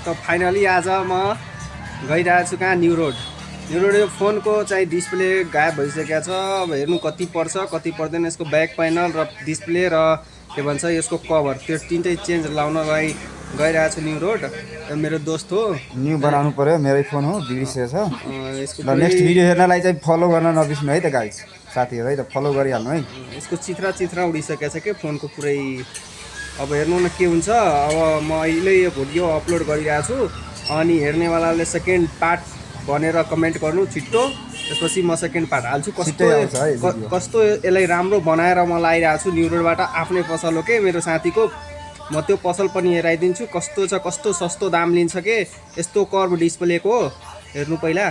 त फाइनली आज म गइरहेको छु कहाँ न्यू रोड यो फोनको चाहिँ डिस्प्ले गायब भइसकेको छ। अब हेर्नु कति पर्छ कति पर्दैन। यसको ब्याक प्यानल र डिस्प्ले र के भन्छ यसको कभर त्यो तिनटै चेन्ज लाउनलाई गइरहेको छु न्यू रोड। मेरो दोस्त हो, न्यू बनाउनु पर्यो, मेरै फोन हो बिग्रिसकेको छ। यसको ल नेक्स्ट पुरै भिडियो हेर्नलाई चाहिँ फलो गर्न नबिर्स्नु है त गाइस, साथीहरू है त फलो गरिहाल्नु है। यसको चित्रा उडिसकेको छ के फोनको पुरै। अब हेर्नु न के हुन्छ। अब म अहिले यो भिडियो अपलोड गरिरहेको छु अनि हेर्नेवालाले सेकेन्ड पार्ट भनेर कमेन्ट गर्नु छिट्टो। त्यसपछि म सेकेन्ड पार्ट हाल्छु। छिट्टै आउँछ है भिडियो। कस्तो यसलाई राम्रो बनाएर म लाइरहेको छु न्यू रोडबाट। आफ्नै पसल हो के मेरो साथीको। म त्यो पसल पनि हेराइदिन्छु कस्तो छ, कस्तो सस्तो दाम लिन्छ के। यस्तो कर्भ डिस्प्लेको हेर्नु पहिला।